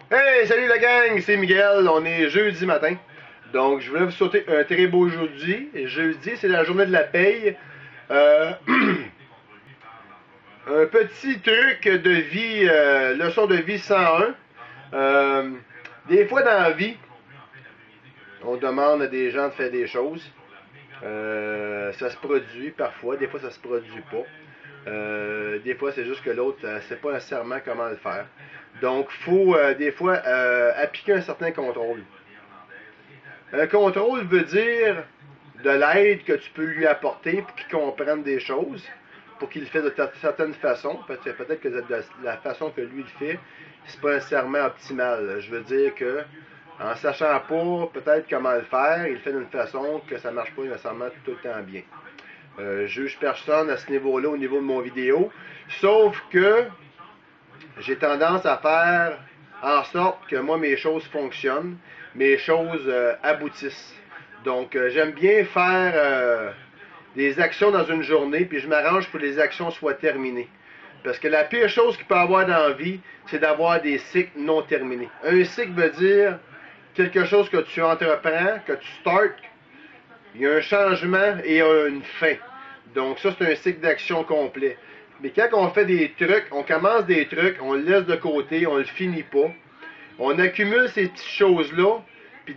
Hey, salut la gang, c'est Miguel, on est jeudi matin. Donc, je voulais vous souhaiter un très beau jeudi. Jeudi, c'est la journée de la paye. Euh, un petit truc de vie, leçon de vie 101. Euh, des fois dans la vie, on demande à des gens de faire des choses. Ça se produit parfois, des fois ça se produit pas. Des fois c'est juste que l'autre ne sait pas nécessairement comment le faire. Donc il faut des fois appliquer un certain contrôle. Un contrôle veut dire de l'aide que tu peux lui apporter pour qu'il comprenne des choses, pour qu'il le fasse de certaines façons. Peut-être que la façon que lui le fait, c'est pas nécessairement optimal. Je veux dire que en sachant pas peut-être comment le faire, il le fait d'une façon que ça marche pas nécessairement tout le temps bien. Juge personne à ce niveau-là, au niveau de mon vidéo. Sauf que j'ai tendance à faire en sorte que moi, mes choses fonctionnent, mes choses aboutissent. Donc, j'aime bien faire des actions dans une journée, puis je m'arrange pour que les actions soient terminées. Parce que la pire chose qu'il peut y avoir dans la vie, c'est d'avoir des cycles non terminés. Un cycle veut dire quelque chose que tu entreprends, que tu starts, il y a un changement et il y a une fin. Donc ça, c'est un cycle d'action complet. Mais quand on fait des trucs, on commence des trucs, on le laisse de côté, on le finit pas. On accumule ces petites choses-là, puis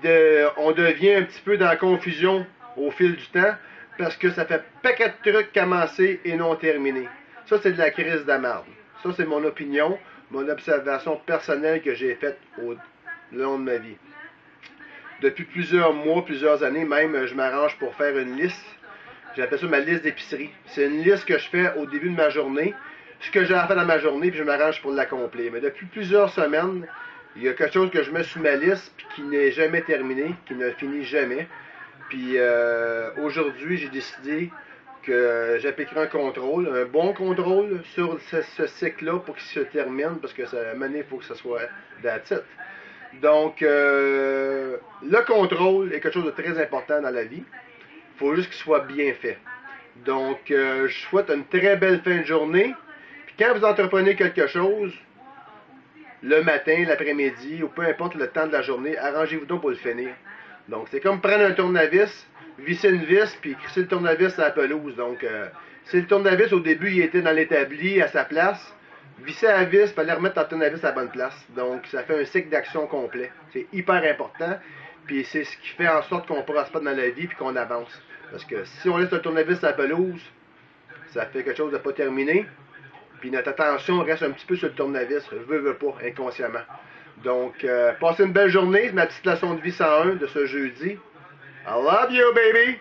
on devient un petit peu dans la confusion au fil du temps, parce que ça fait paquet de trucs commencés et non terminés. Ça, c'est de la crise de la merde. Ça, c'est mon opinion, mon observation personnelle que j'ai faite au long de ma vie. Depuis plusieurs mois, plusieurs années même, je m'arrange pour faire une liste. J'appelle ça ma liste d'épicerie. C'est une liste que je fais au début de ma journée, ce que j'ai à faire dans ma journée, puis je m'arrange pour l'accomplir. Mais depuis plusieurs semaines, il y a quelque chose que je mets sur ma liste, puis qui n'est jamais terminé, qui ne finit jamais. Puis aujourd'hui, j'ai décidé que j'appliquerai un contrôle, un bon contrôle sur ce cycle-là pour qu'il se termine, parce que ça, à un moment donné, il faut que ce soit that's it. Donc, le contrôle est quelque chose de très important dans la vie. Il faut juste qu'il soit bien fait. Donc, je souhaite une très belle fin de journée. Puis quand vous entreprenez quelque chose, le matin, l'après-midi, ou peu importe le temps de la journée, arrangez-vous donc pour le finir. Donc, c'est comme prendre un tournevis, visser une vis, puis crisser le tournevis à la pelouse. Donc, si le tournevis, au début, il était dans l'établi, à sa place, visser la vis, puis aller remettre ton tournevis à la bonne place. Donc, ça fait un cycle d'action complet. C'est hyper important, puis c'est ce qui fait en sorte qu'on prospère dans la vie, puis qu'on avance. Parce que si on laisse le tournevis à la pelouse, ça fait quelque chose de pas terminé, puis notre attention reste un petit peu sur le tournevis, veux pas, inconsciemment. Donc, passez une belle journée, ma petite leçon de vie 101 de ce jeudi. I love you, baby!